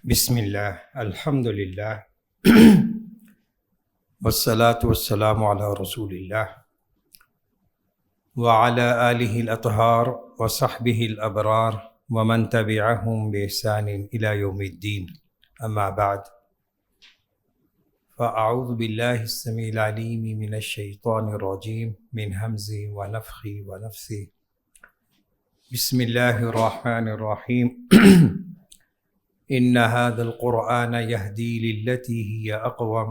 بسم اللہ الحمد للہ والصلاة والسلام علی رسول اللہ وعلی آلہ الاطہار وصحبہ الابرار ومن تبعہم بإحسان الی یوم الدین اما بعد فاعوذ باللہ السمیع العلیم من الشیطان الرجیم من ہمزہ ونفخہ ونفثہ بسم اللہ الرحمن الرحیم ان هذا القرآن يهدي للتي هي أقوم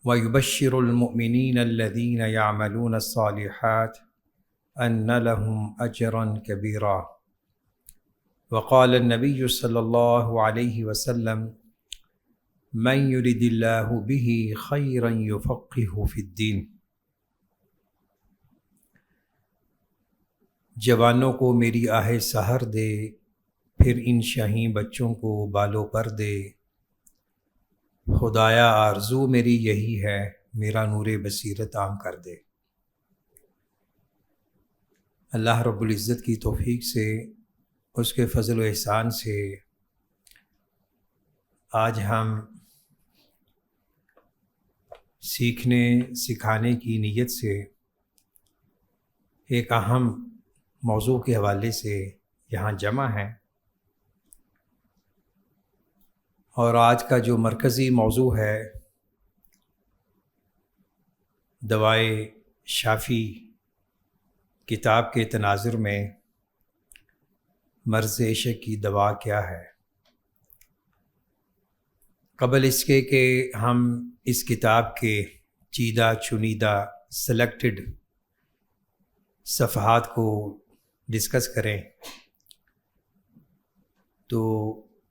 ويبشر المؤمنين الذين يعملون الصالحات أن لهم أجرا كبيرا وقال النبي صلى الله عليه وسلم من يرد الله به خيرا يفقهه في الدين۔ جوانوں کو میری آہ سحر دے، پھر ان شاہین بچوں کو بالوں پر دے، خدایا آرزو میری یہی ہے، میرا نور بصیرت عام کر دے۔ اللہ رب العزت کی توفیق سے، اس کے فضل و احسان سے آج ہم سیکھنے سکھانے کی نیت سے ایک اہم موضوع کے حوالے سے یہاں جمع ہیں، اور آج کا جو مرکزی موضوع ہے دوائے شافی کتاب کے تناظر میں مرض عشق کی دوا کیا ہے۔ قبل اس کے کہ ہم اس کتاب کے چیدہ چنیدہ سلیکٹڈ صفحات کو ڈسکس کریں تو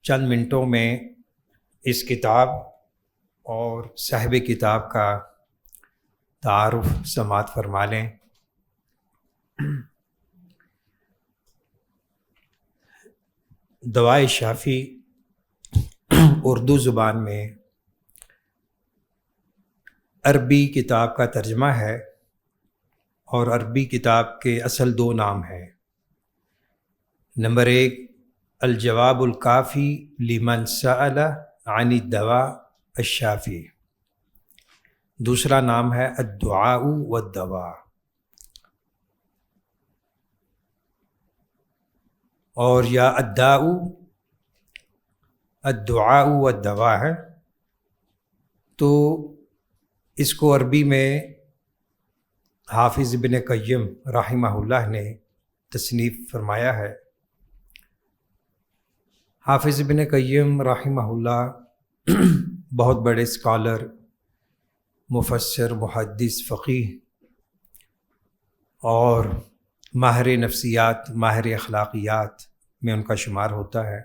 چند منٹوں میں اس کتاب اور صاحب کتاب کا تعارف سماعت فرما لیں۔ دوائے شافی اردو زبان میں عربی کتاب کا ترجمہ ہے، اور عربی کتاب کے اصل دو نام ہیں۔ نمبر 1 الجواب الکافی لمن سأل عن الدواء الشافی، دوسرا نام ہے الدعاء والدواء، اور یا الدعاء والدواء ہے تو اس کو عربی میں حافظ ابن قیم رحمہ اللہ نے تصنیف فرمایا ہے۔ حافظ ابن قیم رحمہ اللہ بہت بڑے اسکالر، مفسر، محدث، فقیہ اور ماہر نفسیات، ماہر اخلاقیات میں ان کا شمار ہوتا ہے۔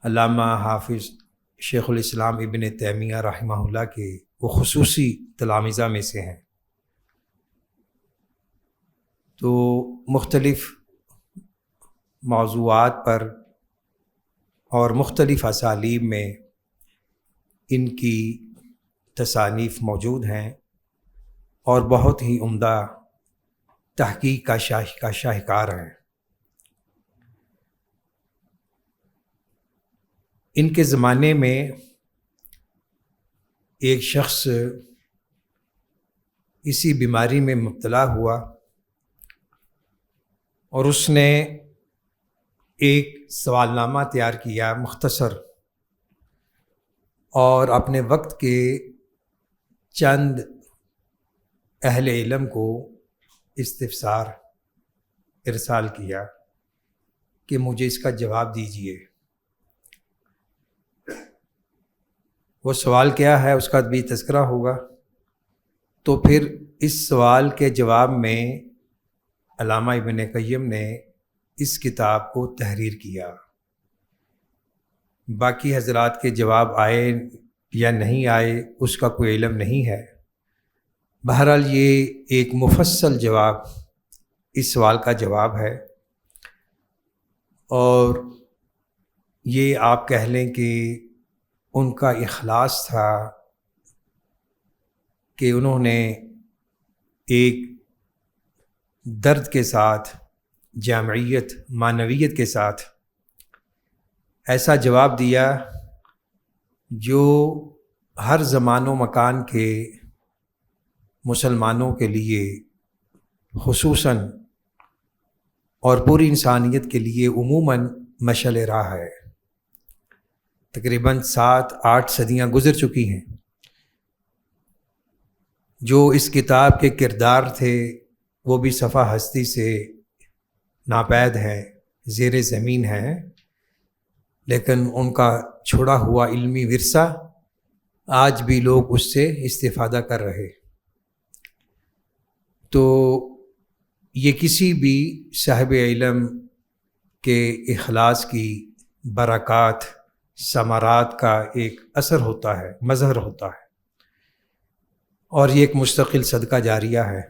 علامہ حافظ شیخ الاسلام ابن تیمیہ رحمہ اللہ کے وہ خصوصی تلامذہ میں سے ہیں۔ تو مختلف موضوعات پر اور مختلف اسالیب میں ان کی تصانیف موجود ہیں، اور بہت ہی عمدہ تحقیق کا شاہکار ہیں۔ ان کے زمانے میں ایک شخص اسی بیماری میں مبتلا ہوا، اور اس نے ایک سوال نامہ تیار کیا مختصر، اور اپنے وقت کے چند اہل علم کو استفسار ارسال کیا کہ مجھے اس کا جواب دیجیے۔ وہ سوال کیا ہے اس کا بھی تذکرہ ہوگا۔ تو پھر اس سوال کے جواب میں علامہ ابن قیم نے اس کتاب کو تحریر کیا۔ باقی حضرات کے جواب آئے یا نہیں آئے اس کا کوئی علم نہیں ہے، بہرحال یہ ایک مفصل جواب اس سوال کا جواب ہے، اور یہ آپ کہہ لیں کہ ان کا اخلاص تھا کہ انہوں نے ایک درد کے ساتھ، جامعیت، معنویت کے ساتھ ایسا جواب دیا جو ہر زمان و مکان کے مسلمانوں کے لیے خصوصاً اور پوری انسانیت کے لیے عموماً مشعل راہ ہے۔ تقریباً 7-8 صدیاں گزر چکی ہیں۔ جو اس کتاب کے کردار تھے وہ بھی صفحہ ہستی سے ناپید ہیں، زیر زمین ہیں، لیکن ان کا چھوڑا ہوا علمی ورثہ آج بھی لوگ اس سے استفادہ کر رہے۔ تو یہ کسی بھی صاحب علم کے اخلاص کی برکات، ثمرات کا ایک اثر ہوتا ہے، مظہر ہوتا ہے، اور یہ ایک مستقل صدقہ جاریہ ہے۔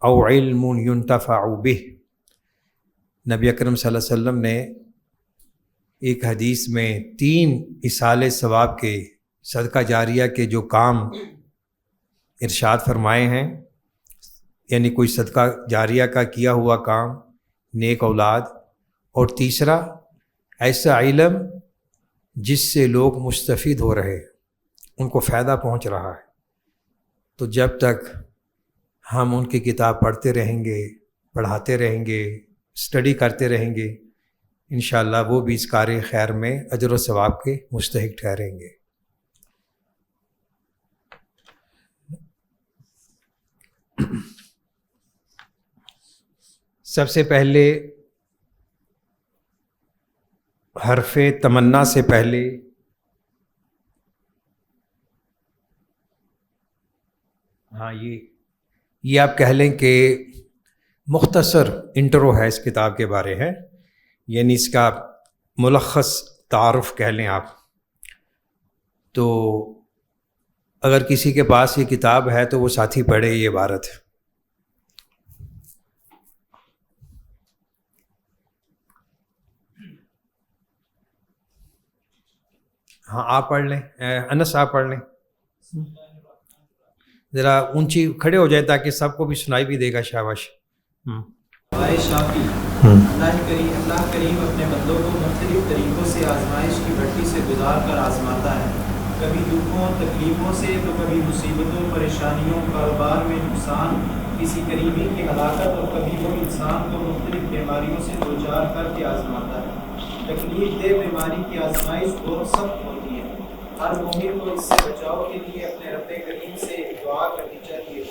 او علم ينتفع به، نبی اکرم صلی اللہ علیہ وسلم نے ایک حدیث میں 3 اصالِ ثواب کے، صدقہ جاریہ کے جو کام ارشاد فرمائے ہیں، یعنی کوئی صدقہ جاریہ کا کیا ہوا کام، نیک اولاد، اور تیسرا ایسا علم جس سے لوگ مستفید ہو رہے، ان کو فائدہ پہنچ رہا ہے۔ تو جب تک ہم ان کی کتاب پڑھتے رہیں گے، پڑھاتے رہیں گے، اسٹڈی کرتے رہیں گے، انشاءاللہ وہ بھی اس کار خیر میں اجر و ثواب کے مستحق ٹھہریں گے۔ سب سے پہلے حرف تمنا سے پہلے یہ آپ کہہ لیں کہ مختصر انٹرو ہے اس کتاب کے بارے ہے، یعنی اس کا ملخص تعارف کہہ لیں آپ۔ تو اگر کسی کے پاس یہ کتاب ہے تو وہ ساتھی پڑھے یہ عبارت۔ ہاں آپ پڑھ لیں، انس آپ پڑھ لیں، ذرا اونچی کھڑے ہو جائے تاکہ سب کو بھی سنائی بھی دے گا۔ شاباش۔ شافی، اللہ کریم اپنے بندوں کو مختلف طریقوں سے آزمائش کی بھٹی سے گزار کر آزماتا ہے، کبھی دکھوں تکلیفوں سے تو کبھی مصیبتوں پریشانیوں، کاروبار میں نقصان، کسی قریبی کی ہلاکت، اور کبھی وہ انسان کو مختلف بیماریوں سے دوچار کر کے آزماتا ہے۔ تکلیف دہ بیماری کی آزمائش بہت سخت ہوتی ہے، ہر مومن کو اس سے بچاؤ کے لیے اپنے رب کریم سے دعا کرنی چاہیے۔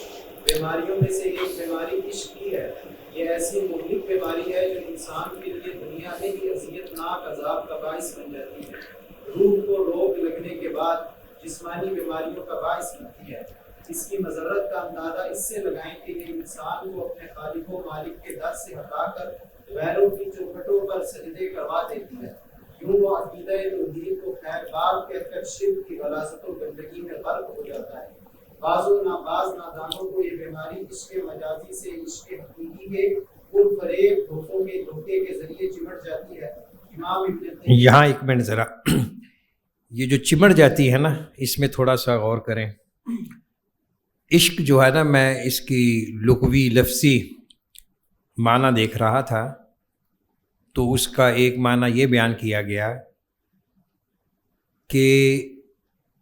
بیماریوں میں سے ایک بیماری عشق کی ہے۔ یہ ایسی مہلک بیماری ہے جو انسان کے لیے دنیا میں ہی اذیت ناک عذاب کا باعث بن جاتی ہے، روح کو روگ لگنے کے بعد جسمانی بیماریوں کا باعث بنتی ہے۔ اس کی مضرت کا اندازہ اس سے لگائیں کہ یہ انسان کو اپنے خالق و مالک کے در سے ہٹا کر غیروں کی چوکھٹوں پر سجدے کروا دیتی ہے۔ یوں وہ عقیدہ توحید کو خیر باب کہہ کر شرک کی غلاظت و گندگی میں غرق ہو جاتا ہے۔ بعض نادانوں کو یہ بیماری عشق مجازی سے عشق حقیقی کے ان فریب دھوکوں کے دھوکے کے ذریعے چمٹ جاتی ہے۔ امام ابن یہاں ایک منٹ ذرا، یہ جو چمٹ جاتی ہے نا، اس میں تھوڑا سا غور کریں۔ عشق جو ہے نا، میں اس کی لغوی لفظی معنی دیکھ رہا تھا تو اس کا ایک معنی یہ بیان کیا گیا کہ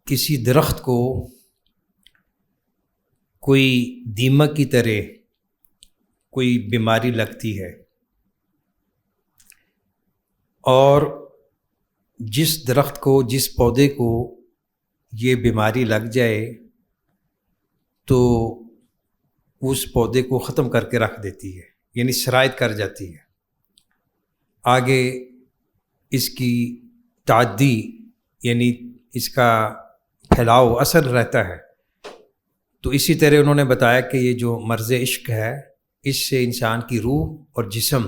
کسی درخت کو کوئی دیمک کی طرح کوئی بیماری لگتی ہے، اور جس درخت کو، جس پودے کو یہ بیماری لگ جائے تو اس پودے کو ختم کر کے رکھ دیتی ہے، یعنی سرایت کر جاتی ہے، آگے اس کی تعدی یعنی اس کا پھیلاؤ اثر رہتا ہے۔ تو اسی طرح انہوں نے بتایا کہ یہ جو مرض عشق ہے، اس سے انسان کی روح اور جسم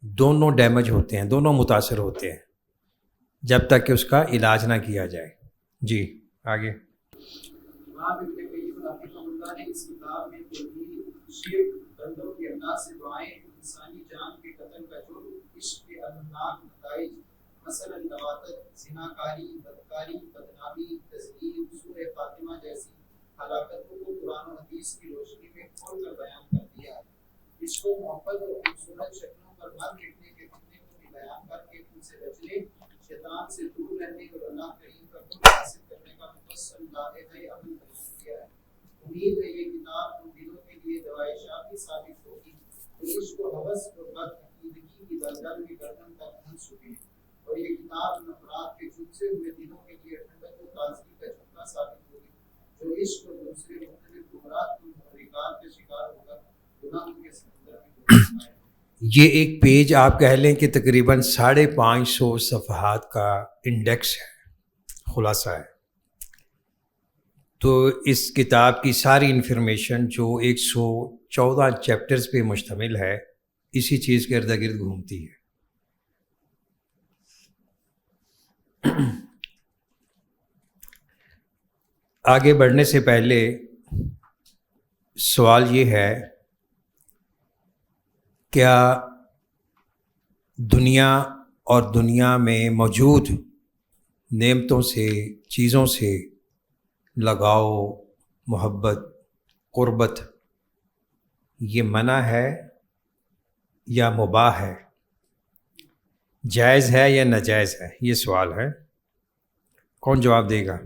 دونوں ڈیمیج ہوتے ہیں، دونوں متاثر ہوتے ہیں جب تک کہ اس کا علاج نہ کیا جائے۔ جی آگے۔ امام ابن قیم رحمہ اللہ نے اس کتاب میں توحید، شرک، بندوں کی اللہ سے دعائیں، انسانی جان کے قتل کا جرم، عشق کے المناک نتائج، مثلا لواطت، زناکاری، بدکاری، بدنامی، تزویر، سوء خاتمہ جیسی ہلاکتوں کو قرآن و حدیث کی روشنی میں کھول کر بیان کر دیا ہے۔ عشق و محبت اور خوبصورت شکلوں پر مر مٹنے کے فتنے کو بھی بیان کر کے ان سے بچنے، شیطان رہنے اور اللہ کریم کا قرب حاصل کرنے کا مفصل لائحہ عمل بیان کیا ہے۔ امید ہے یہ کتاب ان دلوں کے لیے دوائے شافی ثابت ہوگی جو عشق و ہوس اور بدعقیدگی کی دلدل میں گردن تک پھنس چکے ہیں، اور یہ کتاب نفرات کے جھلسے ہوئے دلوں کے لیے ٹھنڈک و تازگی کا جھٹکا ثابت ہوگی جو عشق اور دوسرے مختلف گمراہ محرکات کے شکار ہو کر گناہوں کے سمندر میں ڈوب جائے۔ یہ ایک پیج آپ کہہ لیں کہ تقریباً 550 صفحات کا انڈیکس ہے، خلاصہ ہے۔ تو اس کتاب کی ساری انفارمیشن جو 114 چیپٹرز پہ مشتمل ہے اسی چیز کے ارد گرد گھومتی ہے۔ آگے بڑھنے سے پہلے سوال یہ ہے، کیا دنیا اور دنیا میں موجود نعمتوں سے، چیزوں سے لگاؤ، محبت، قربت یہ منع ہے یا مباح ہے، جائز ہے یا ناجائز ہے؟ یہ سوال ہے، کون جواب دے گا؟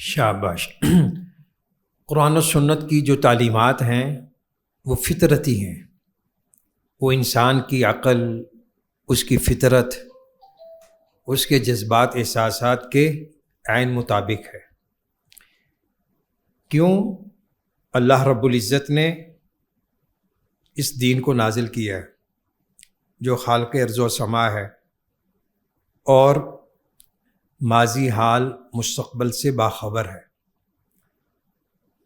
شاباش۔ قرآن و سنت کی جو تعلیمات ہیں وہ فطرتی ہیں، وہ انسان کی عقل، اس کی فطرت، اس کے جذبات، احساسات کے عین مطابق ہے۔ کیوں اللہ رب العزت نے اس دین کو نازل کیا ہے جو خالق ارض و سما ہے اور ماضی، حال، مستقبل سے باخبر ہے؟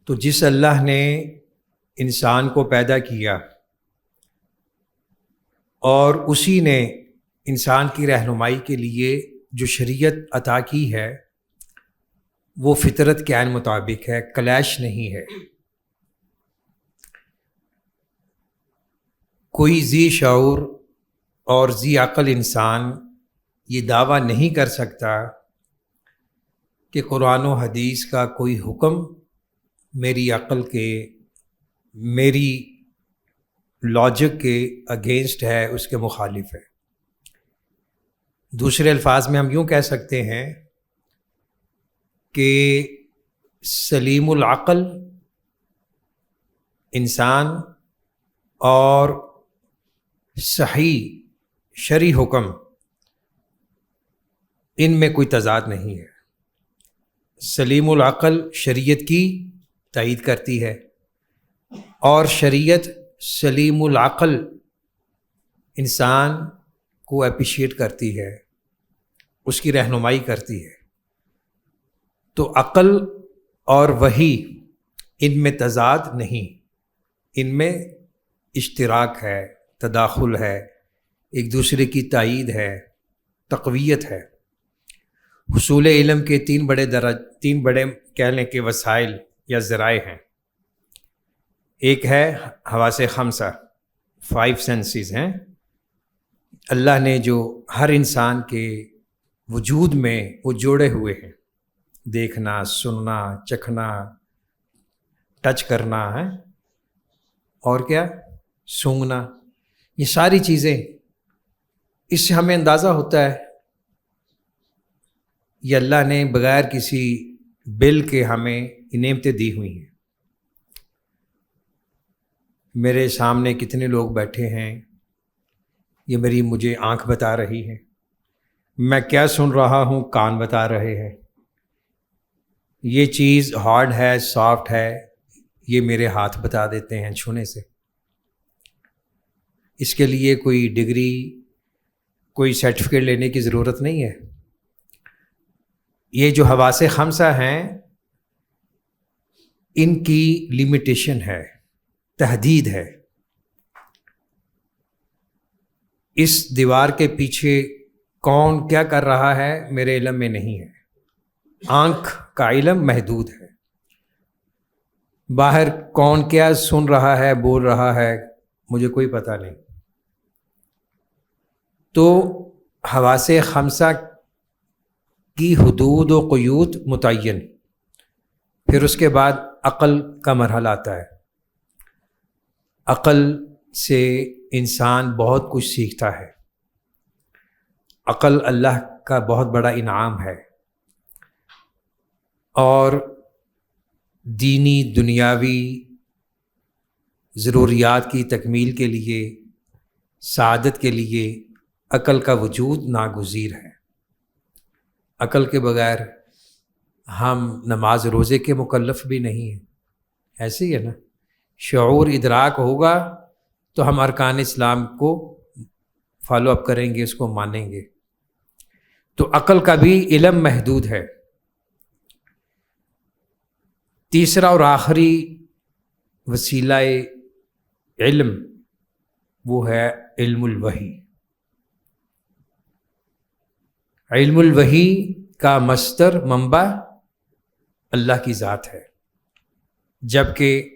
تو جس اللہ نے انسان کو پیدا کیا اور اسی نے انسان کی رہنمائی کے لیے جو شریعت عطا کی ہے وہ فطرت کے عین مطابق ہے، کلیش نہیں ہے۔ کوئی ذی شعور اور ذی عقل انسان یہ دعویٰ نہیں کر سکتا کہ قرآن و حدیث کا کوئی حکم میری عقل کے، میری لاجک کے اگینسٹ ہے، اس کے مخالف ہے۔ دوسرے الفاظ میں ہم یوں کہہ سکتے ہیں کہ سلیم العقل انسان اور صحیح شرعی حکم ان میں کوئی تضاد نہیں ہے۔ سلیم العقل شریعت کی تائید کرتی ہے اور شریعت سلیم العقل انسان کو اپریشیٹ کرتی ہے، اس کی رہنمائی کرتی ہے۔ تو عقل اور وحی ان میں تضاد نہیں، ان میں اشتراک ہے، تداخل ہے، ایک دوسرے کی تائید ہے، تقویت ہے۔ حصول علم کے تین بڑے کہہ لیں کہ وسائل یا ذرائع ہیں۔ ایک ہے حواس خمسہ، 5 سینسز ہیں۔ اللہ نے جو ہر انسان کے وجود میں وہ جوڑے ہوئے ہیں، دیکھنا، سننا، چکھنا، ٹچ کرنا ہے، اور کیا، سونگھنا، یہ ساری چیزیں، اس سے ہمیں اندازہ ہوتا ہے یہ اللہ نے بغیر کسی بل کے ہمیں نعمتیں دی ہوئی ہیں۔ میرے سامنے کتنے لوگ بیٹھے ہیں، یہ مجھے آنکھ بتا رہی ہے، میں کیا سن رہا ہوں کان بتا رہے ہیں، یہ چیز ہارڈ ہے، سافٹ ہے، یہ میرے ہاتھ بتا دیتے ہیں چھونے سے۔ اس کے لیے کوئی ڈگری، کوئی سرٹیفکیٹ لینے کی ضرورت نہیں ہے۔ یہ جو حواس خمسہ ہیں ان کی لمیٹیشن ہے، تحدید ہے۔ اس دیوار کے پیچھے کون کیا کر رہا ہے میرے علم میں نہیں ہے، آنکھ کا علم محدود ہے۔ باہر کون کیا سن رہا ہے، بول رہا ہے، مجھے کوئی پتہ نہیں۔ تو حواس خمسہ کی حدود و قیود متعین، پھر اس کے بعد عقل کا مرحلہ آتا ہے۔ عقل سے انسان بہت کچھ سیکھتا ہے۔ عقل اللہ کا بہت بڑا انعام ہے، اور دینی دنیاوی ضروریات کی تکمیل کے لیے، سعادت کے لیے عقل کا وجود ناگزیر ہے۔ عقل کے بغیر ہم نماز روزے کے مکلف بھی نہیں ہیں۔ ایسے ہی ہے نا، شعور ادراک ہوگا تو ہم ارکان اسلام کو فالو اپ کریں گے، اس کو مانیں گے۔ تو عقل کا بھی علم محدود ہے۔ تیسرا اور آخری وسیلہ علم وہ ہے علم الوحی۔ علم الوحی کا مصدر منبع اللہ کی ذات ہے، جبکہ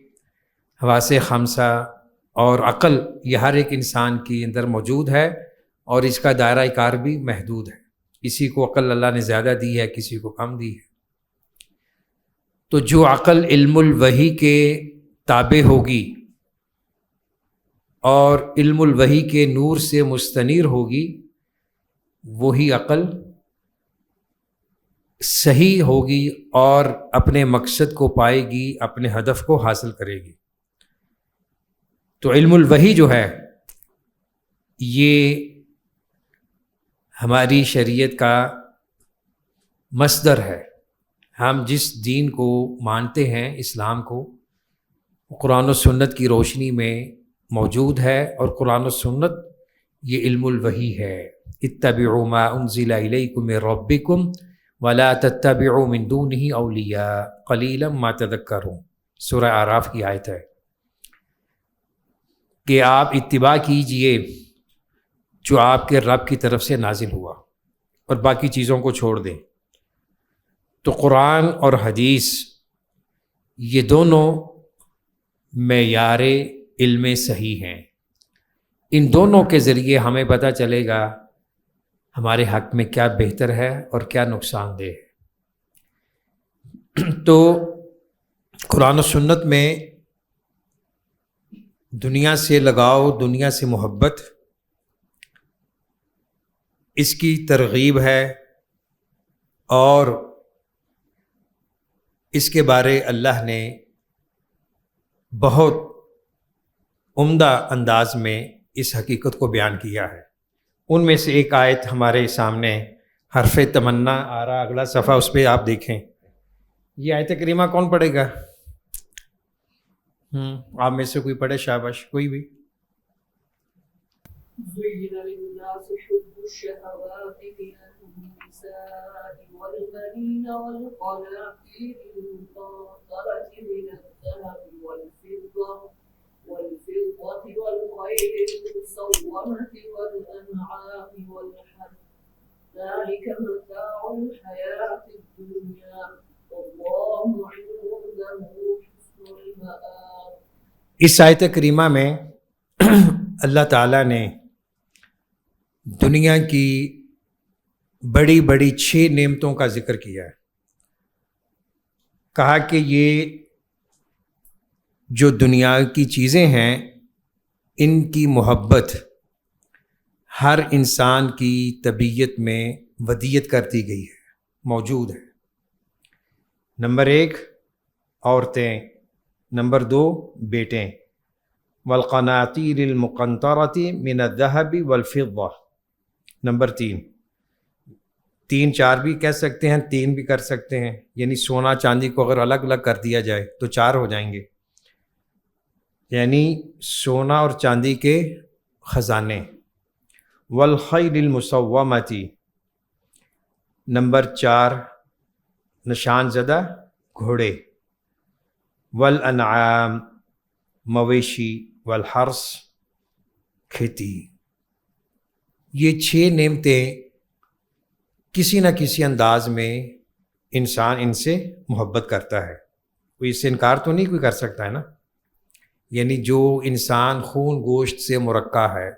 حواس خمسہ اور عقل یہ ہر ایک انسان کے اندر موجود ہے، اور اس کا دائرہ کار بھی محدود ہے۔ کسی کو عقل اللہ نے زیادہ دی ہے، کسی کو کم دی ہے۔ تو جو عقل علم الوحی کے تابع ہوگی اور علم الوحی کے نور سے مستنیر ہوگی، وہی عقل صحیح ہوگی اور اپنے مقصد کو پائے گی، اپنے ہدف کو حاصل کرے گی۔ تو علم الوحی جو ہے یہ ہماری شریعت کا مصدر ہے۔ ہم جس دین کو مانتے ہیں، اسلام کو، قرآن و سنت کی روشنی میں موجود ہے، اور قرآن و سنت یہ علم الوحی ہے۔ اتبعوا ما انزل الیکم من ربکم ولا تتبعوا من دونہ اولیاء قلیلا ما تذکرون، سورہ اعراف کی آیت ہے کہ آپ اتباع کیجئے جو آپ کے رب کی طرف سے نازل ہوا، اور باقی چیزوں کو چھوڑ دیں۔ تو قرآن اور حدیث یہ دونوں معیار علم صحیح ہیں۔ ان دونوں کے ذریعے ہمیں پتہ چلے گا ہمارے حق میں کیا بہتر ہے اور کیا نقصان دہ ہے۔ تو قرآن و سنت میں دنیا سے لگاؤ، دنیا سے محبت، اس کی ترغیب ہے، اور اس کے بارے اللہ نے بہت عمدہ انداز میں اس حقیقت کو بیان کیا ہے۔ ان میں سے ایک آیت ہمارے سامنے حرف تمنا آ رہا، اگلا صفحہ، اس پہ آپ دیکھیں۔ یہ آیت کریمہ کون پڑھے گا؟ آپ میں سے کوئی پڑھے؟ شاباش، کوئی بھی۔ زين للناس حب الشهوات من النساء والبنين والقناطير المقنطرة من الذهب والفضة والخيل المسومة والأنعام والحرث، ذلك متاع الحياة الدنيا والله عنده حسن المآب۔ اس آیت کریمہ میں اللہ تعالیٰ نے دنیا کی بڑی بڑی 6 نعمتوں کا ذکر کیا ہے۔ کہا کہ یہ جو دنیا کی چیزیں ہیں، ان کی محبت ہر انسان کی طبیعت میں ودیت کر دی گئی ہے، موجود ہے۔ نمبر 1 عورتیں، نمبر 2 بیٹیں، والقناطیر المقنطرۃ من الذهب والفضہ، نمبر 3 4 بھی کہہ سکتے ہیں، 3 بھی کر سکتے ہیں، یعنی سونا چاندی کو اگر الگ الگ کر دیا جائے تو 4 ہو جائیں گے، یعنی سونا اور چاندی کے خزانے۔ والخیل المسومۃ، نمبر 4 نشان زدہ گھوڑے، والانعام مویشی، والحرث کھیتی۔ یہ 6 نعمتیں کسی نہ کسی انداز میں انسان ان سے محبت کرتا ہے، کوئی اس سے انکار تو نہیں کوئی کر سکتا ہے نا۔ یعنی جو انسان خون گوشت سے مرکب ہے،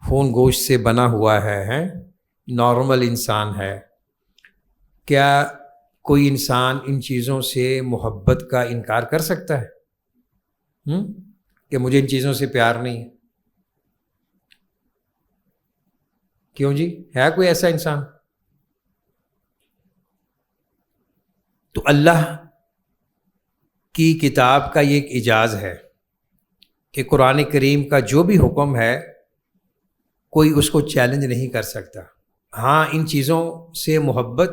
خون گوشت سے بنا ہوا ہے، نارمل انسان ہے، کیا کوئی انسان ان چیزوں سے محبت کا انکار کر سکتا ہے کہ مجھے ان چیزوں سے پیار نہیں ہے؟ کیوں جی، ہے کوئی ایسا انسان؟ تو اللہ کی کتاب کا یہ ایک اعجاز ہے کہ قرآن کریم کا جو بھی حکم ہے کوئی اس کو چیلنج نہیں کر سکتا۔ ہاں، ان چیزوں سے محبت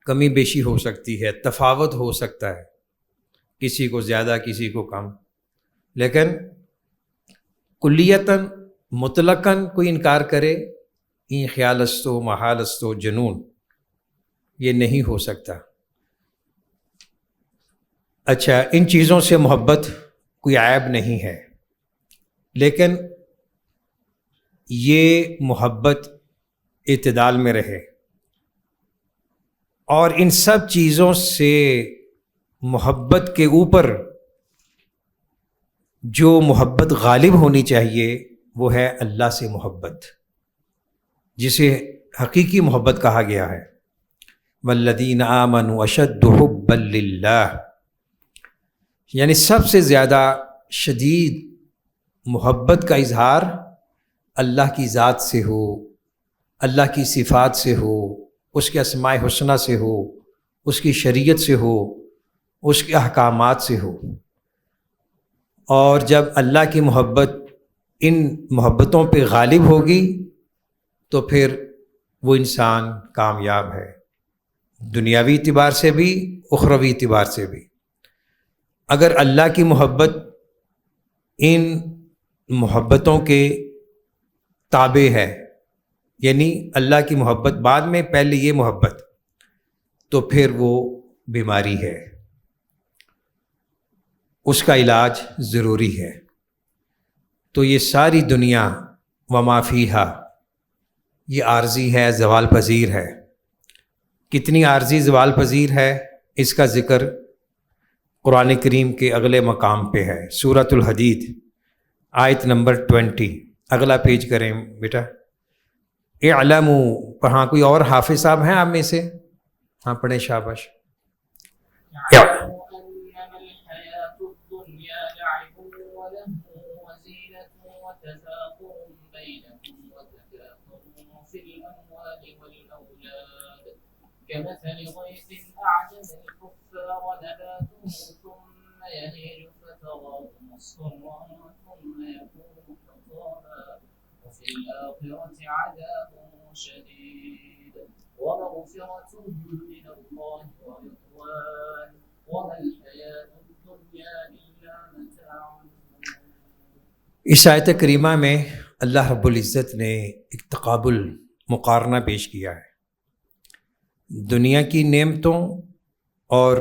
کمی بیشی ہو سکتی ہے، تفاوت ہو سکتا ہے، کسی کو زیادہ کسی کو کم، لیکن کلیتاً مطلقاً کوئی انکار کرے این خیال است و محال است و جنون، یہ نہیں ہو سکتا۔ اچھا، ان چیزوں سے محبت کوئی عیب نہیں ہے، لیکن یہ محبت اعتدال میں رہے، اور ان سب چیزوں سے محبت کے اوپر جو محبت غالب ہونی چاہیے وہ ہے اللہ سے محبت، جسے حقیقی محبت کہا گیا ہے۔ والذین آمنوا اشد حبا للہ، یعنی سب سے زیادہ شدید محبت کا اظہار اللہ کی ذات سے ہو، اللہ کی صفات سے ہو، اس کے اسماء حسنہ سے ہو، اس کی شریعت سے ہو، اس کے احکامات سے ہو۔ اور جب اللہ کی محبت ان محبتوں پہ غالب ہوگی تو پھر وہ انسان کامیاب ہے، دنیاوی اعتبار سے بھی اخروی اعتبار سے بھی۔ اگر اللہ کی محبت ان محبتوں کے تابع ہے، یعنی اللہ کی محبت بعد میں پہلے یہ محبت، تو پھر وہ بیماری ہے، اس کا علاج ضروری ہے۔ تو یہ ساری دنیا وما فیہا یہ عارضی ہے، زوال پذیر ہے۔ کتنی عارضی زوال پذیر ہے اس کا ذکر قرآن کریم کے اگلے مقام پہ ہے، سورۃ الحدید آیت نمبر 20۔ اگلا پیج کریں بیٹا۔ اعلموا، ہاں کوئی اور حافظ صاحب ہیں آپ میں سے؟ ہاں پڑھیں، شاباش۔ كمثل غيث أعجب الكفار نباته ثم يهيج فتراه مصفرا ثم يكون حطاما وفي الآخرة عذاب شديد ومغفرة من الله ورضوان وما الحياة الدنيا إلا متاع۔ اس آیت کریمہ میں اللہ رب العزت نے ایک تقابل مقارنہ پیش کیا ہے، دنیا کی نعمتوں اور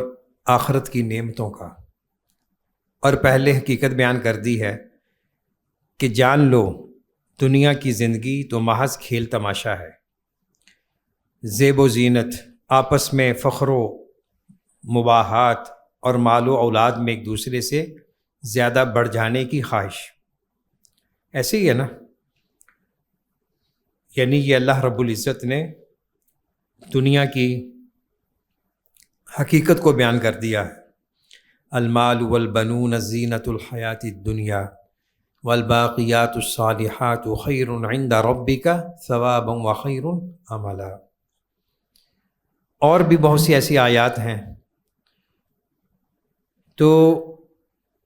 آخرت کی نعمتوں کا، اور پہلے حقیقت بیان کر دی ہے کہ جان لو دنیا کی زندگی تو محض کھیل تماشا ہے، زیب و زینت، آپس میں فخر و مباحات اور مال و اولاد میں ایک دوسرے سے زیادہ بڑھ جانے کی خواہش، ایسے ہی ہے نا؟ یعنی یہ اللہ رب العزت نے دنیا کی حقیقت کو بیان کر دیا ہے۔ المال والبنون زینۃ الحیات الدنیا والباقیات الصالحات خیر عند ربک ثوابا وخیر عملا۔ اور بھی بہت سی ایسی آیات ہیں۔ تو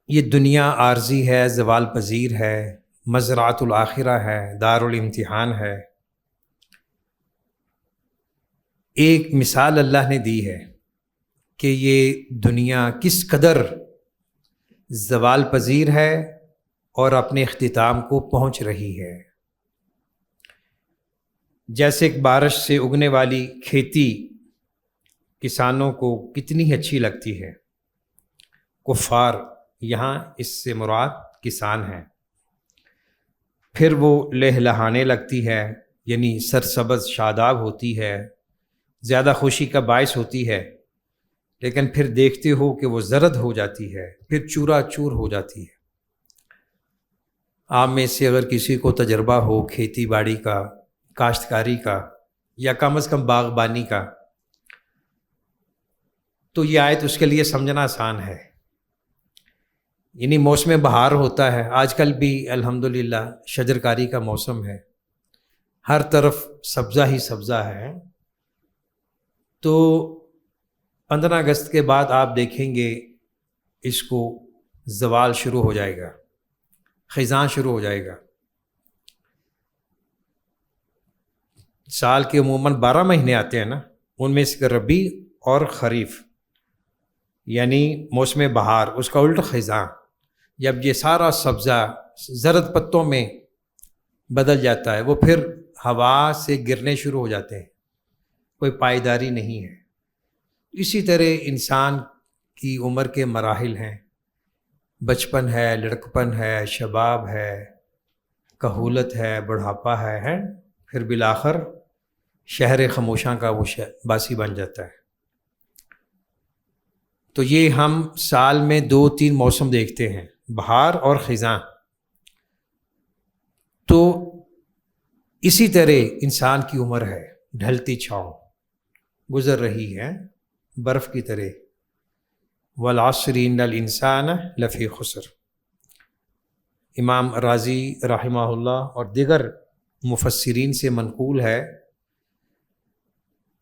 یہ دنیا عارضی ہے، زوال پذیر ہے، مزرعۃ الآخرہ ہے، دار الامتحان ہے۔ ایک مثال اللہ نے دی ہے کہ یہ دنیا کس قدر زوال پذیر ہے اور اپنے اختتام کو پہنچ رہی ہے۔ جیسے ایک بارش سے اگنے والی کھیتی کسانوں کو کتنی اچھی لگتی ہے، کفار، یہاں اس سے مراد کسان ہیں، پھر وہ لہلہانے لگتی ہے، یعنی سرسبز شاداب ہوتی ہے، زیادہ خوشی کا باعث ہوتی ہے، لیکن پھر دیکھتے ہو کہ وہ زرد ہو جاتی ہے، پھر چورا چور ہو جاتی ہے۔ آپ میں سے اگر کسی کو تجربہ ہو کھیتی باڑی کا، کاشتکاری کا، یا کم از کم باغبانی کا، تو یہ آیت اس کے لیے سمجھنا آسان ہے. یعنی موسم بہار ہوتا ہے، آج کل بھی الحمدللہ شجرکاری کا موسم ہے، ہر طرف سبزہ ہی سبزہ ہے. تو 15 اگست کے بعد آپ دیکھیں گے اس کو زوال شروع ہو جائے گا، خزاں شروع ہو جائے گا. سال کے عموماً 12 مہینے آتے ہیں نا، ان میں سے ربیع اور خریف یعنی موسم بہار، اس کا الٹ خزاں. جب یہ سارا سبزہ زرد پتوں میں بدل جاتا ہے، وہ پھر ہوا سے گرنے شروع ہو جاتے ہیں، کوئی پائیداری نہیں ہے. اسی طرح انسان کی عمر کے مراحل ہیں، بچپن ہے، لڑکپن ہے، شباب ہے، کہولت ہے، بڑھاپا ہے، پھر بالآخر شہر خموشاں کا وہ باسی بن جاتا ہے. تو یہ ہم سال میں 2-3 موسم دیکھتے ہیں، بہار اور خزاں. تو اسی طرح انسان کی عمر ہے، ڈھلتی چھاؤں گزر رہی ہے برف کی طرح. والعصر ان الانسان لفی خسر. امام رازی رحمہ اللہ اور دیگر مفسرین سے منقول ہے،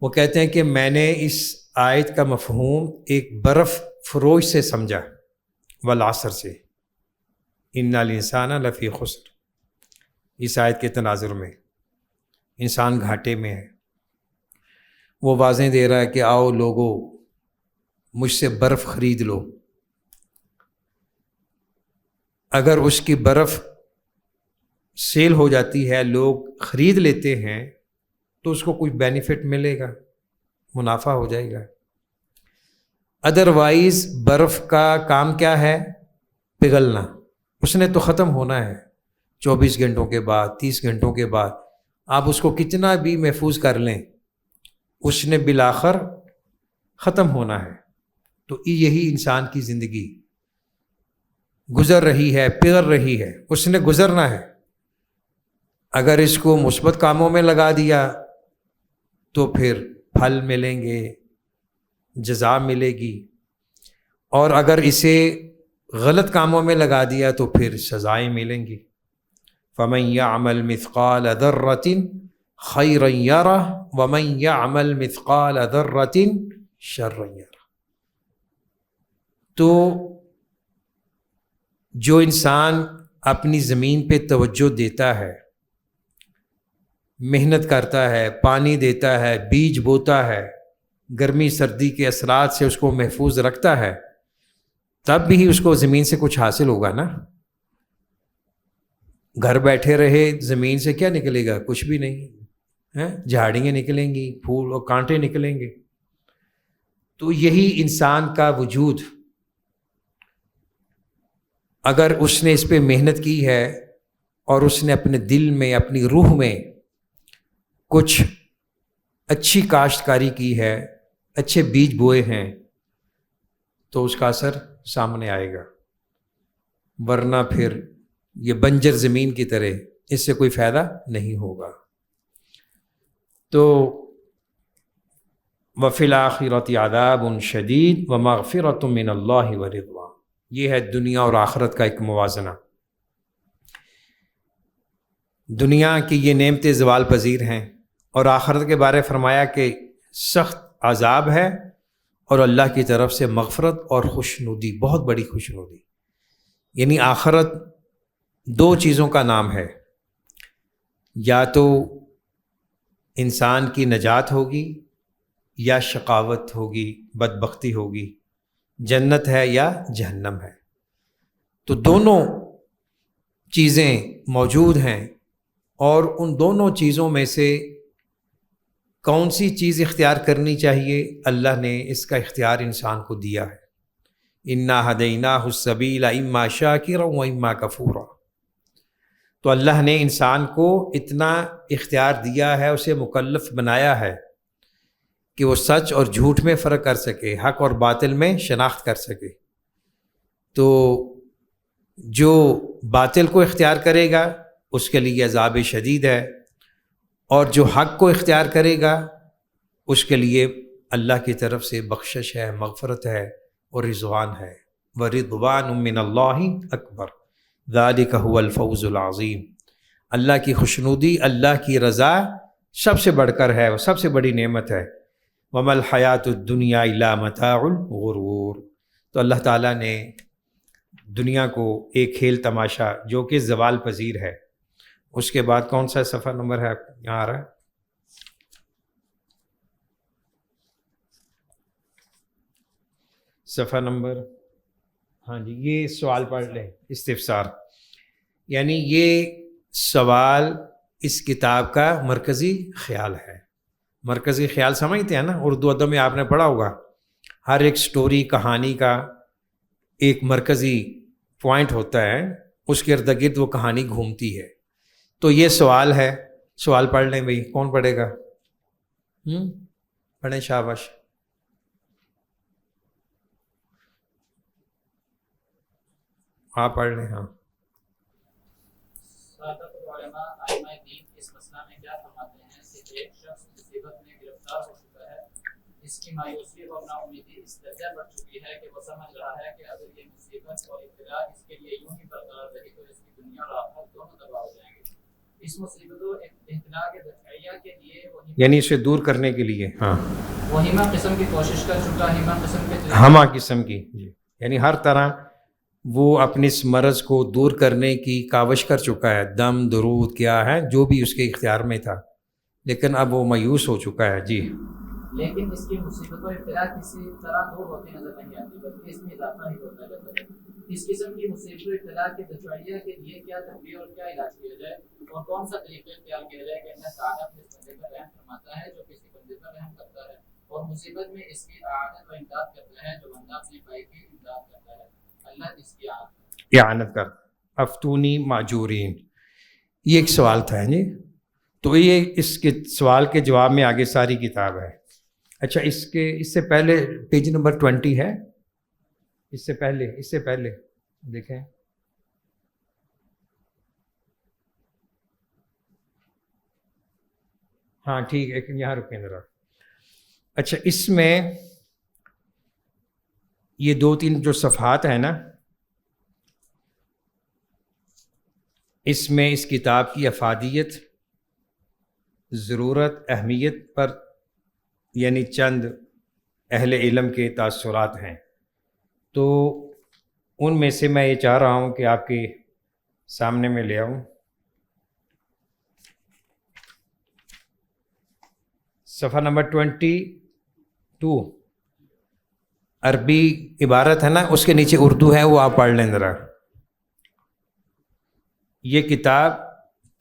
وہ کہتے ہیں کہ میں نے اس آیت کا مفہوم ایک برف فروش سے سمجھا، والعصر سے، ان الانسان لفی خسر. اس آیت کے تناظر میں انسان گھاٹے میں ہے. وہ واضح دے رہا ہے کہ آؤ لوگو مجھ سے برف خرید لو. اگر اس کی برف سیل ہو جاتی ہے، لوگ خرید لیتے ہیں، تو اس کو کچھ بینیفٹ ملے گا، منافع ہو جائے گا. ادروائز برف کا کام کیا ہے؟ پگھلنا. اس نے تو ختم ہونا ہے 24 گھنٹوں کے بعد، 30 گھنٹوں کے بعد. آپ اس کو کتنا بھی محفوظ کر لیں، اس نے بالآخر ختم ہونا ہے. تو یہی انسان کی زندگی گزر رہی ہے، پگھل رہی ہے، اس نے گزرنا ہے. اگر اس کو مثبت کاموں میں لگا دیا تو پھر پھل ملیں گے، جزا ملے گی، اور اگر اسے غلط کاموں میں لگا دیا تو پھر سزائیں ملیں گی. فَمَن يَعْمَلْ مِثْقَالَ ذَرَّةٍ خَيْرًا يَرَهُ وَمَن يَعْمَلْ مِثْقَالَ ذَرَّةٍ شَرًّا يَرَهُ. تو جو انسان اپنی زمین پہ توجہ دیتا ہے، محنت کرتا ہے، پانی دیتا ہے، بیج بوتا ہے، گرمی سردی کے اثرات سے اس کو محفوظ رکھتا ہے، تب بھی اس کو زمین سے کچھ حاصل ہوگا نا. گھر بیٹھے رہے زمین سے کیا نکلے گا؟ کچھ بھی نہیں. جھاڑیاں نکلیں گی، پھول اور کانٹے نکلیں گے. تو یہی انسان کا وجود، اگر اس نے اس پہ محنت کی ہے اور اس نے اپنے دل میں، اپنی روح میں کچھ اچھی کاشتکاری کی ہے، اچھے بیج بوئے ہیں، تو اس کا اثر سامنے آئے گا. ورنہ پھر یہ بنجر زمین کی طرح اس سے کوئی فائدہ نہیں ہوگا. تو وَفِي الْآخِرَةِ عَذَابٌ شَدِيدٌ وَمَغْفِرَةٌ مِّنَ اللَّهِ وَرِضْوَانٌ. یہ ہے دنیا اور آخرت کا ایک موازنہ. دنیا کی یہ نعمتیں زوال پذیر ہیں، اور آخرت کے بارے فرمایا کہ سخت عذاب ہے اور اللہ کی طرف سے مغفرت اور خوشنودی، بہت بڑی خوشنودی. یعنی آخرت 2 چیزوں کا نام ہے، یا تو انسان کی نجات ہوگی یا شقاوت ہوگی، بدبختی ہوگی، جنت ہے یا جہنم ہے. تو دونوں چیزیں موجود ہیں، اور ان دونوں چیزوں میں سے کون سی چیز اختیار کرنی چاہیے؟ اللہ نے اس کا اختیار انسان کو دیا ہے. اِنَّا هَدَيْنَاهُ السَّبِيلَ إِمَّا شَاكِرًا وَإِمَّا كَفُورًا. تو اللہ نے انسان کو اتنا اختیار دیا ہے، اسے مکلف بنایا ہے کہ وہ سچ اور جھوٹ میں فرق کر سکے، حق اور باطل میں شناخت کر سکے. تو جو باطل کو اختیار کرے گا اس کے لیے عذاب شدید ہے، اور جو حق کو اختیار کرے گا اس کے لیے اللہ کی طرف سے بخشش ہے، مغفرت ہے اور رضوان ہے۔ وَرِضْوَانٌ مِّنَ اللَّهِ أَكْبَرُ ذَلِكَ هُوَ الْفَوْزُ الْعَظِيمُ۔ اللہ کی خوشنودی، اللہ کی رضا سب سے بڑھ کر ہے، وہ سب سے بڑی نعمت ہے۔ وَمَا الْحَيَاةُ الدُّنْيَا إِلَّا مَتَاعُ الْغُرُورِ۔ تو اللہ تعالیٰ نے دنیا کو ایک کھیل تماشا جو کہ زوال پذیر ہے۔ اس کے بعد کون سا صفحہ نمبر ہے یہاں آ رہا ہے؟ صفحہ نمبر، ہاں جی، یہ سوال پڑھ لیں، استفسار، یعنی یہ سوال اس کتاب کا مرکزی خیال ہے۔ مرکزی خیال سمجھتے ہیں نا، اردو ادب میں آپ نے پڑھا ہوگا، ہر ایک سٹوری، کہانی کا ایک مرکزی پوائنٹ ہوتا ہے، اس کے ارد گرد وہ کہانی گھومتی ہے۔ تو یہ سوال ہے، سوال پڑھ لیں بھائی، کون پڑھے گا؟ پڑھیں، شاباش۔ آپ پڑھ لیں۔ ہاں، علماء ائمہ دین اس مسئلہ میں کیا فرماتے ہیں کہ ایک شخص مصیبت میں گرفتار ہو چکا ہے، اس کی مایوسی اور نا امیدی اس درجہ بڑھ چکی ہے کہ وہ سمجھ رہا ہے کہ اگر یہ مصیبت اور ابتلا اس کے لیے یوں ہی برقرار رہی تو اس کی دنیا اور آخرت دونوں تباہ ہو جائیں گے۔ اس مصیبت و ابتلا کے دفعیہ کے لیے یعنی اسے دور کرنے کے لیے وہ ہیما قسم کی کوشش کر چکا، ہما قسم کی، یعنی ہر طرح وہ اپنے اس مرض کو دور کرنے کی کاوش کر چکا ہے، دم، درود، کیا ہے جو بھی اس کے اختیار میں تھا، لیکن اب وہ مایوس ہو چکا ہے۔ جی، لیکن اس کی مصیبت و ابتلا کسی طرح دور ہوتی نظر نہیں آتی، بلکہ اس میں اضافہ ہی ہوتا رہتا ہے۔ اس قسم کی مصیبت و ابتلا کے دفعیہ کے لیے کیا تدبیر اور کیا علاج کیا جائے، اور کون سا طریقہ اختیار کیا جائے کہ اللہ تعالیٰ اپنے بندے پر رحم فرماتا ہے جو کسی بندے پر رحم کرتا ہے، اور مصیبت میں اس کی اعانت و امداد کرتا ہے جو بندہ اپنے بھائی کی امداد کرتا ہے، اللہ اس کی اعانت کر۔ افتونی ماجورین، یہ ایک سوال تھا جی، تو یہ اس کے سوال کے جواب میں آگے ساری کتاب ہے۔ اچھا، اس سے پہلے پیج نمبر 20 ہے، اس سے پہلے دیکھیں، ہاں ٹھیک ہے، یہاں رکیں ذرا۔ اچھا، اس میں یہ 2-3 جو صفحات ہیں نا، اس میں اس کتاب کی افادیت، ضرورت، اہمیت پر یعنی چند اہل علم کے تاثرات ہیں، تو ان میں سے میں یہ چاہ رہا ہوں کہ آپ کے سامنے میں لے آؤں۔ صفحہ نمبر 22، عربی عبارت ہے نا، اس کے نیچے اردو ہے، وہ آپ پڑھ لیں ذرا۔ یہ کتاب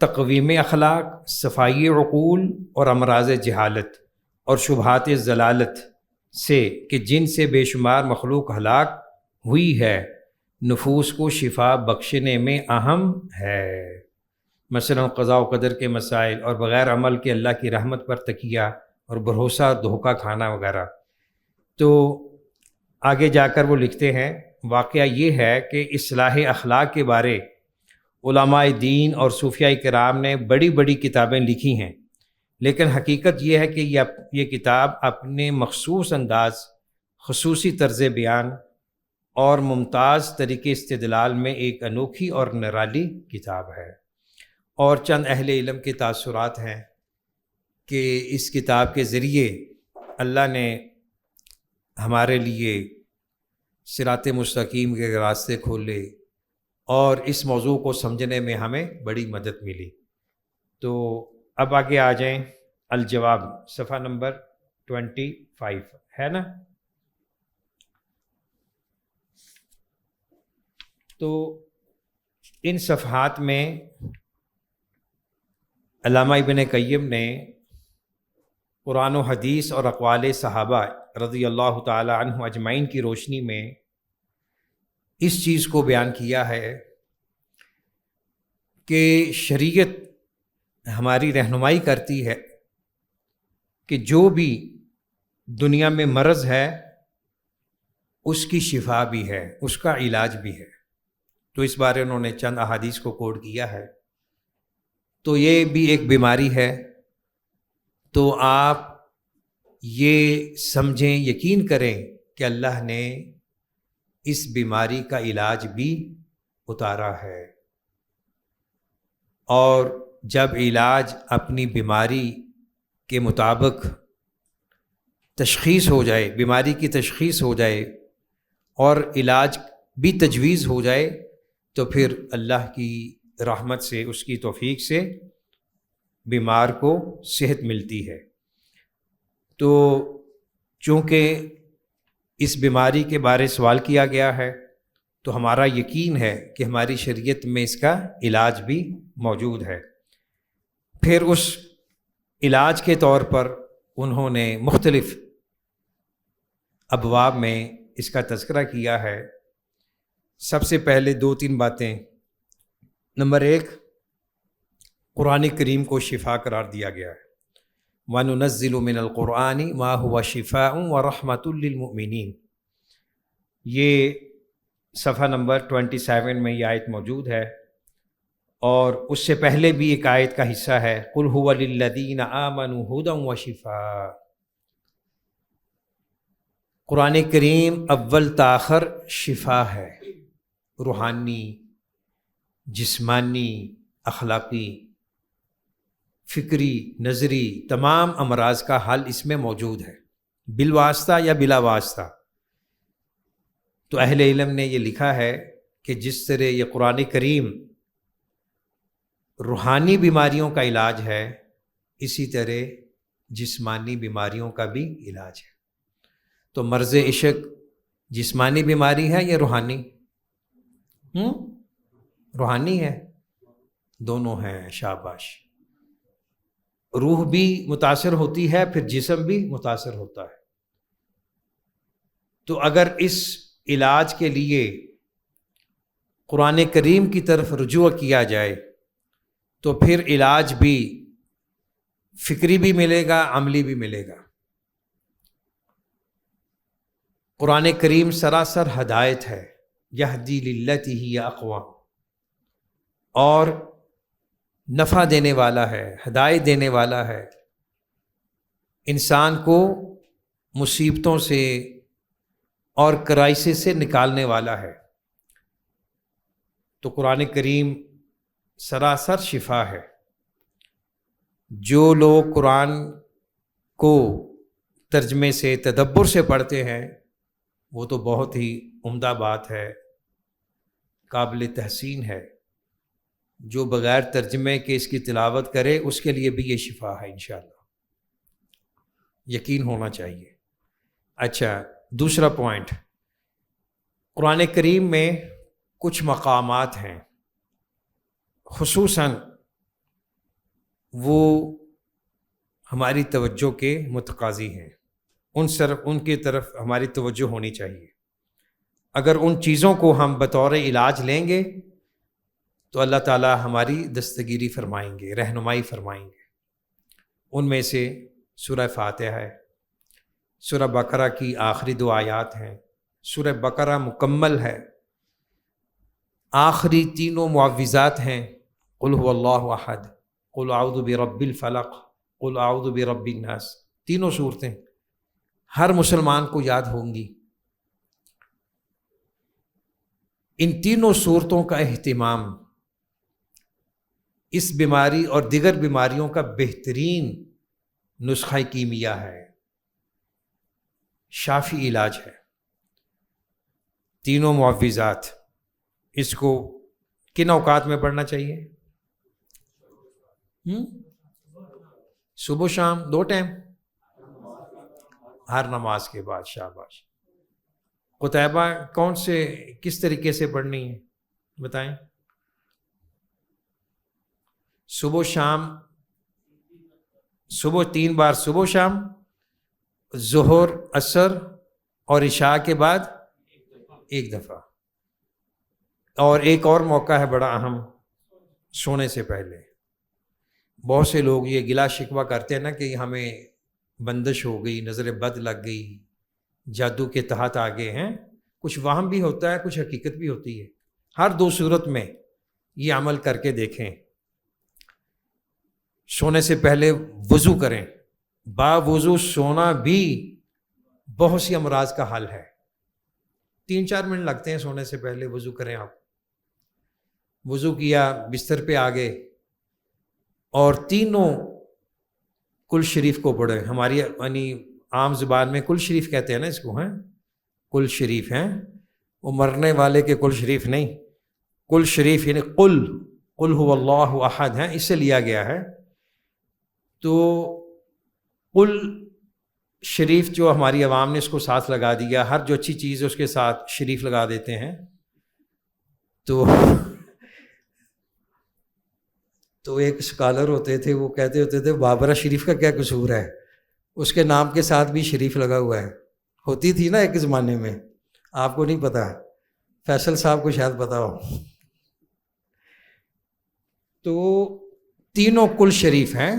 تقویم اخلاق، صفائی عقول اور امراض جہالت اور شبہات ضلالت سے کہ جن سے بے شمار مخلوق ہلاک ہوئی ہے، نفوس کو شفا بخشنے میں اہم ہے۔ مثلا قضاء و قدر کے مسائل اور بغیر عمل کے اللہ کی رحمت پر تکیہ اور بھروسہ دھوکہ کھانا وغیرہ۔ تو آگے جا کر وہ لکھتے ہیں، واقعہ یہ ہے کہ اصلاح اخلاق کے بارے علماء دین اور صوفیاء کرام نے بڑی بڑی کتابیں لکھی ہیں، لیکن حقیقت یہ ہے کہ یہ کتاب اپنے مخصوص انداز، خصوصی طرز بیان اور ممتاز طریقے استدلال میں ایک انوکھی اور نرالی کتاب ہے۔ اور چند اہل علم کے تاثرات ہیں کہ اس کتاب کے ذریعے اللہ نے ہمارے لیے صراط مستقیم کے راستے کھولے اور اس موضوع کو سمجھنے میں ہمیں بڑی مدد ملی۔ تو اب آگے آ جائیں، الجواب، صفحہ نمبر 25 ہے نا۔ تو ان صفحات میں علامہ ابن قیم نے قرآن و حدیث اور اقوال صحابہ رضی اللہ تعالی عنہ اجمعین کی روشنی میں اس چیز کو بیان کیا ہے کہ شریعت ہماری رہنمائی کرتی ہے کہ جو بھی دنیا میں مرض ہے اس کی شفا بھی ہے، اس کا علاج بھی ہے۔ تو اس بارے انہوں نے چند احادیث کو کوٹ کیا ہے۔ تو یہ بھی ایک بیماری ہے، تو آپ یہ سمجھیں، یقین کریں کہ اللہ نے اس بیماری کا علاج بھی اتارا ہے، اور جب علاج اپنی بیماری کے مطابق تشخیص ہو جائے، بیماری کی تشخیص ہو جائے اور علاج بھی تجویز ہو جائے، تو پھر اللہ کی رحمت سے، اس کی توفیق سے بیمار کو صحت ملتی ہے۔ تو چونکہ اس بیماری کے بارے سوال کیا گیا ہے، تو ہمارا یقین ہے کہ ہماری شریعت میں اس کا علاج بھی موجود ہے۔ پھر اس علاج کے طور پر انہوں نے مختلف ابواب میں اس کا تذکرہ کیا ہے۔ سب سے پہلے 2-3 باتیں۔ نمبر 1، قرآن کریم کو شفا قرار دیا گیا ہے۔ وَنُنَزِّلُ مِنَ الْقُرْآنِ مَا هُوَ شِفَاءٌ وَرَحْمَةٌ لِّلْمُؤْمِنِينَ، یہ صفحہ نمبر 27 میں یہ آیت موجود ہے، اور اس سے پہلے بھی ایک آیت کا حصہ ہے، قُلْ هُوَ لِلَّذِينَ آمَنُوا هُدًى وَشِفَاءٌ۔ قرآن کریم اول تاخر شفا ہے، روحانی، جسمانی، اخلاقی، فکری، نظری، تمام امراض کا حل اس میں موجود ہے، بالواسطہ یا بلا واسطہ۔ تو اہل علم نے یہ لکھا ہے کہ جس طرح یہ قرآن کریم روحانی بیماریوں کا علاج ہے، اسی طرح جسمانی بیماریوں کا بھی علاج ہے۔ تو مرض عشق جسمانی بیماری ہے یا روحانی؟ روحانی ہے، دونوں ہیں، شاباش۔ روح بھی متاثر ہوتی ہے، پھر جسم بھی متاثر ہوتا ہے۔ تو اگر اس علاج کے لیے قرآن کریم کی طرف رجوع کیا جائے تو پھر علاج بھی فکری بھی ملے گا، عملی بھی ملے گا۔ قرآن کریم سراسر ہدایت ہے، یہدی للتی ہی اقوام، اور نفع دینے والا ہے، ہدایت دینے والا ہے، انسان کو مصیبتوں سے اور کرائسس سے نکالنے والا ہے۔ تو قرآن کریم سراسر شفا ہے۔ جو لوگ قرآن کو ترجمے سے، تدبر سے پڑھتے ہیں، وہ تو بہت ہی عمدہ بات ہے، قابل تحسین ہے۔ جو بغیر ترجمے کے اس کی تلاوت کرے، اس کے لیے بھی یہ شفا ہے انشاءاللہ، یقین ہونا چاہیے۔ اچھا، دوسرا پوائنٹ، قرآن کریم میں کچھ مقامات ہیں، خصوصاً وہ ہماری توجہ کے متقاضی ہیں، ان کی طرف ہماری توجہ ہونی چاہیے۔ اگر ان چیزوں کو ہم بطور علاج لیں گے تو اللہ تعالی ہماری دستگیری فرمائیں گے، رہنمائی فرمائیں گے۔ ان میں سے سورہ فاتحہ ہے، سورہ بقرہ کی آخری 2 آیات ہیں۔ سورہ بقرہ مکمل ہے، آخری 3 معوذات ہیں، قل هو اللہ احد، قل اعوذ برب الفلق، قل اعوذ برب الناس، تینوں صورتیں ہر مسلمان کو یاد ہوں گی۔ ان تینوں صورتوں کا اہتمام اس بیماری اور دیگر بیماریوں کا بہترین نسخہ کیمیا ہے، شافی علاج ہے۔ تینوں معوذات، اس کو کن اوقات میں پڑھنا چاہیے؟ صبح شام 2 ٹائم، ہر نماز کے بعد، شاباش۔ قطیبہ کس طریقے سے پڑھنی ہے بتائیں؟ صبح شام، صبح 3 بار صبح شام، ظہر، عصر اور عشاء کے بعد 1 دفعہ، اور ایک اور موقع ہے بڑا اہم، سونے سے پہلے۔ بہت سے لوگ یہ گلا شکوہ کرتے ہیں نا کہ ہمیں بندش ہو گئی، نظر بد لگ گئی، جادو کے تحت آ گئے ہیں۔ کچھ وہم بھی ہوتا ہے، کچھ حقیقت بھی ہوتی ہے۔ ہر 2 صورت میں یہ عمل کر کے دیکھیں۔ سونے سے پہلے وضو کریں، باوضو سونا بھی بہت سی امراض کا حل ہے. 3-4 منٹ لگتے ہیں سونے سے پہلے. وضو کریں آپ. وضو کیا, بستر پہ آ گئے اور تینوں کل شریف کو پڑھیں. ہماری یعنی عام زبان میں کل شریف کہتے ہیں نا اس کو, ہیں کل شریف ہیں, وہ مرنے والے کے کل شریف نہیں. کل شریف یعنی قل هو اللہ احد ہیں, اس سے لیا گیا ہے. تو قل شریف جو ہماری عوام نے اس کو ساتھ لگا دیا, ہر جو اچھی چیز ہے اس کے ساتھ شریف لگا دیتے ہیں. تو ایک اسکالر ہوتے تھے, وہ کہتے ہوتے تھے بابرہ شریف کا کیا قصور ہے, اس کے نام کے ساتھ بھی شریف لگا ہوا ہے. ہوتی تھی نا ایک زمانے میں, آپ کو نہیں پتا, فیصل صاحب کو شاید پتا ہو. تو تینوں کل شریف ہیں.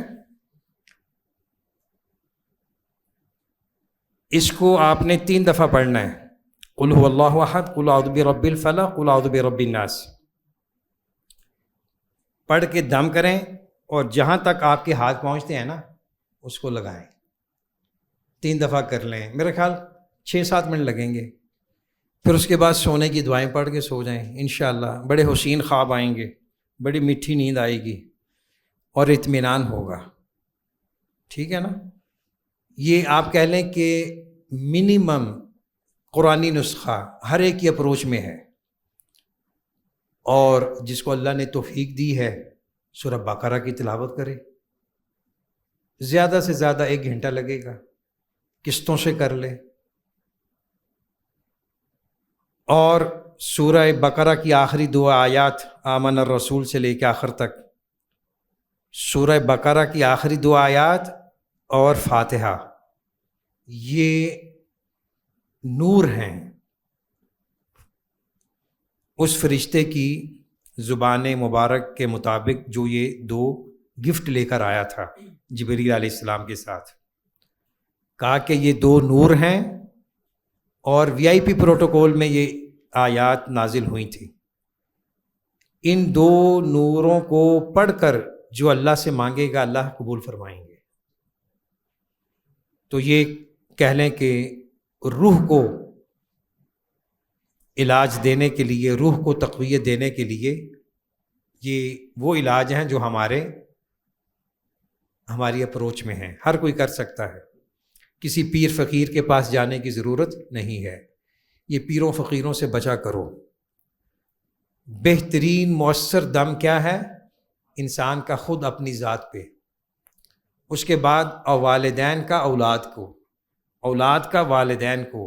اس کو آپ نے 3 دفعہ پڑھنا ہے. قل هو اللہ احد, قل اعوذ برب الفلق, قل اعوذ برب الناس. پڑھ کے دم کریں اور جہاں تک آپ کے ہاتھ پہنچتے ہیں نا اس کو لگائیں. 3 دفعہ کر لیں, میرا خیال 6-7 منٹ لگیں گے. پھر اس کے بعد سونے کی دعائیں پڑھ کے سو جائیں. انشاءاللہ بڑے حسین خواب آئیں گے, بڑی میٹھی نیند آئے گی اور اطمینان ہوگا. ٹھیک ہے نا. یہ آپ کہہ لیں کہ منیمم قرآنی نسخہ ہر ایک کی اپروچ میں ہے, اور جس کو اللہ نے توفیق دی ہے سورہ بقرہ کی تلاوت کرے. زیادہ سے زیادہ 1 گھنٹہ لگے گا, قسطوں سے کر لے. اور سورہ بقرہ کی آخری 2 آیات آمن الرسول سے لے کے آخر تک, سورہ بقرہ کی آخری 2 آیات اور فاتحہ, یہ نور ہیں اس فرشتے کی زبان مبارک کے مطابق جو یہ 2 گفٹ لے کر آیا تھا جبریل علیہ السلام کے ساتھ. کہا کہ یہ 2 نور ہیں اور VIP پروٹوکول میں یہ آیات نازل ہوئی تھی. ان 2 نوروں کو پڑھ کر جو اللہ سے مانگے گا اللہ قبول فرمائیں گے. تو یہ کہہ لیں کہ روح کو علاج دینے کے لیے, روح کو تقویت دینے کے لیے یہ وہ علاج ہیں جو ہماری اپروچ میں ہیں. ہر کوئی کر سکتا ہے, کسی پیر فقیر کے پاس جانے کی ضرورت نہیں ہے. یہ پیروں فقیروں سے بچا کرو. بہترین مؤثر دم کیا ہے؟ انسان کا خود اپنی ذات پہ, اس کے بعد والدین کا اولاد کو, اولاد کا والدین کو,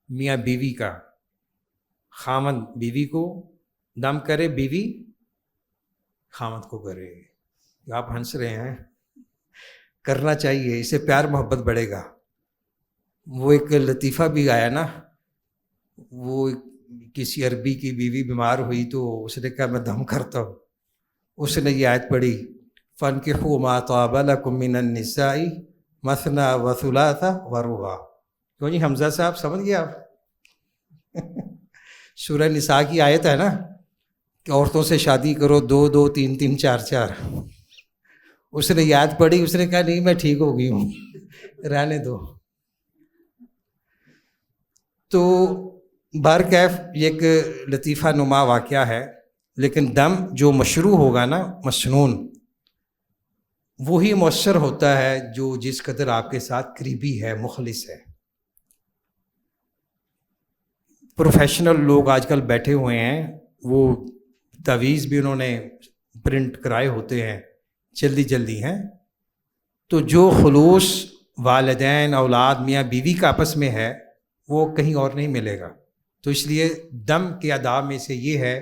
میاں بیوی کا, خامند بیوی کو دم کرے, بیوی خامند کو کرے. آپ ہنس رہے ہیں, کرنا چاہیے, اس سے پیار محبت بڑھے گا. وہ ایک لطیفہ بھی آیا نا, وہ کسی عربی کی بیوی بیمار ہوئی تو اس نے کہا میں دم کرتا ہوں. اس نے یہ آیت پڑھی فَانْكِحُوا مَا طَابَ لَكُم مِّنَ النِّسَاءِ مَثْنَىٰ وَثُلَاثَ وَرُبَاعَ. کیوں جی حمزہ صاحب سمجھ گئے آپ؟ سورہ نساء کی آیت ہے نا کہ عورتوں سے شادی کرو 2-2, 3-3, 4-4. اس نے یاد پڑھی, اس نے کہا نہیں میں ٹھیک ہو گئی ہوں, رہنے دو. تو بہرکیف یہ ایک لطیفہ نما واقعہ ہے, لیکن دم جو مشروع ہوگا نا, مسنون, وہی مؤثر ہوتا ہے جو جس قدر آپ کے ساتھ قریبی ہے, مخلص ہے. پروفیشنل لوگ آج کل بیٹھے ہوئے ہیں, وہ تعویذ بھی انہوں نے پرنٹ کرائے ہوتے ہیں, جلدی ہیں. تو جو خلوص والدین, اولاد, میاں بیوی کا آپس میں ہے وہ کہیں اور نہیں ملے گا. تو اس لیے دم کے آداب میں سے یہ ہے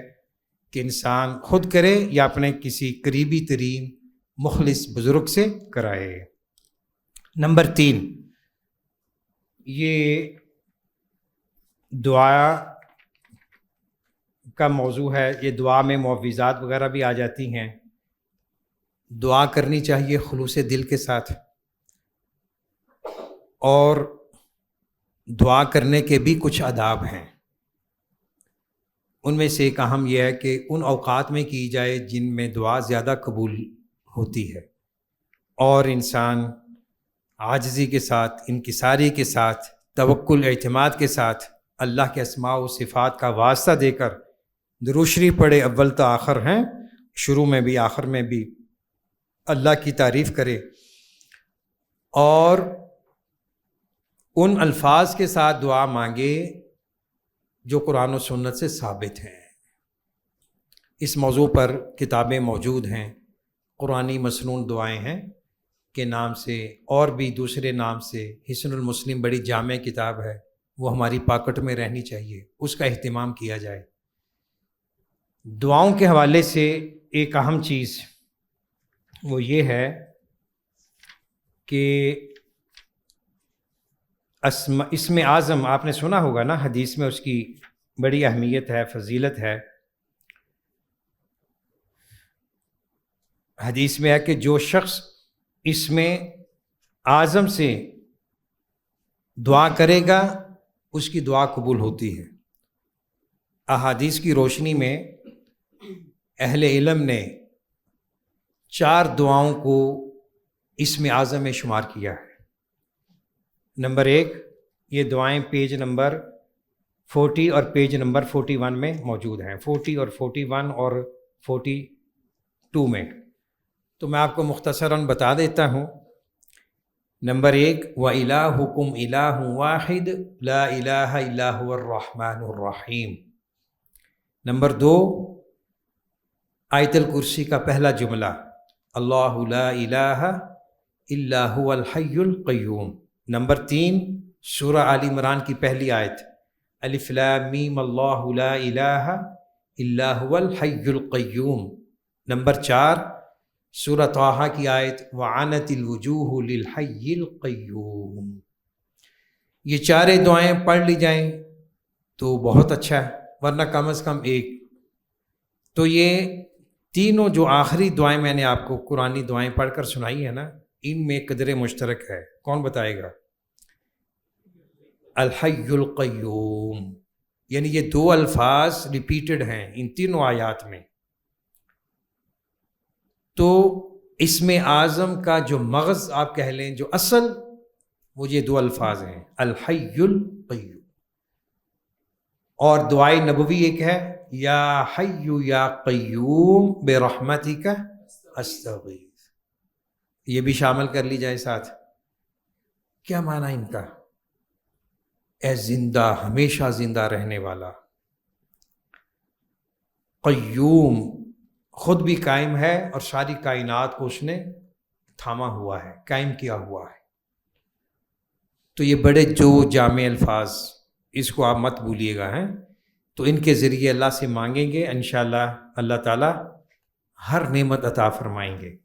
کہ انسان خود کرے یا اپنے کسی قریبی ترین مخلص بزرگ سے کرائے. نمبر 3, یہ دعا کا موضوع ہے. یہ دعا میں معوذات وغیرہ بھی آ جاتی ہیں. دعا کرنی چاہیے خلوص دل کے ساتھ, اور دعا کرنے کے بھی کچھ آداب ہیں. ان میں سے ایک اہم یہ ہے کہ ان اوقات میں کی جائے جن میں دعا زیادہ قبول ہوتی ہے, اور انسان عاجزی کے ساتھ، انکساری کے ساتھ، توکل اعتماد کے ساتھ اللہ کے اسماء و صفات کا واسطہ دے کر درود شریف پڑھے، اول تا آخر ہیں، شروع میں بھی آخر میں بھی اللہ کی تعریف کرے، اور ان الفاظ کے ساتھ دعا مانگے جو قرآن و سنت سے ثابت ہیں۔ اس موضوع پر کتابیں موجود ہیں، قرآنی مسنون دعائیں ہیں کے نام سے، اور بھی دوسرے نام سے۔ حصن المسلم بڑی جامع کتاب ہے، وہ ہماری پاکٹ میں رہنی چاہیے، اس کا اہتمام کیا جائے۔ دعاؤں کے حوالے سے ایک اہم چیز وہ یہ ہے کہ اسم اعظم آپ نے سنا ہوگا نا، حدیث میں اس کی بڑی اہمیت ہے، فضیلت ہے۔ حدیث میں ہے کہ جو شخص اسم اعظم سے دعا کرے گا اس کی دعا قبول ہوتی ہے۔ احادیث کی روشنی میں اہل علم نے 4 دعاؤں کو اسم اعظم میں شمار کیا ہے۔ نمبر 1، یہ دعائیں پیج نمبر 40 اور پیج نمبر 41 میں موجود ہیں، 40 اور 41 اور 42 میں، تو میں آپ کو مختصراً بتا دیتا ہوں۔ نمبر 1، وَإِلَٰهُكُمْ إِلَٰهٌ وَاحِدٌ لَا إِلَٰهَ إِلَّا هُوَ الرَّحْمَٰنُ الرَّحِيمُ۔ نمبر 2، آیت الکرسی کا پہلا جملہ، اللہ لا الہ الا هو الحی القیوم۔ نمبر 3، سورہ آل عمران کی پہلی آیت، الف لام میم اللہ لا الہ الا هو الحی القیوم۔ نمبر 4، سورہ طٰہٰ کی آیت، وعنت الوجوہ للحی القیوم۔ یہ 4 دعائیں پڑھ لی جائیں تو بہت اچھا ہے، ورنہ کم از کم ایک۔ تو یہ تینوں جو آخری دعائیں میں نے آپ کو قرآنی دعائیں پڑھ کر سنائی ہیں نا، ان میں قدر مشترک ہے۔ کون بتائے گا؟ الحی القیوم، یعنی یہ 2 الفاظ ریپیٹڈ ہیں ان تینوں آیات میں۔ تو اسم اعظم کا جو مغز آپ کہہ لیں، جو اصل، وہ یہ 2 الفاظ ہیں، الحی القیوم۔ اور دعائے نبوی ایک ہے، یا حی یا قیوم برحمتک استغیث، یہ بھی شامل کر لی جائے ساتھ۔ کیا معنی ان کا؟ اے زندہ، ہمیشہ زندہ رہنے والا، قیوم، خود بھی قائم ہے اور ساری کائنات کو اس نے تھاما ہوا ہے، قائم کیا ہوا ہے۔ تو یہ بڑے جو جامع الفاظ، اس کو آپ مت بھولیے گا، ہیں تو ان کے ذریعے اللہ سے مانگیں گے، انشاءاللہ اللہ تعالی ہر نعمت عطا فرمائیں گے۔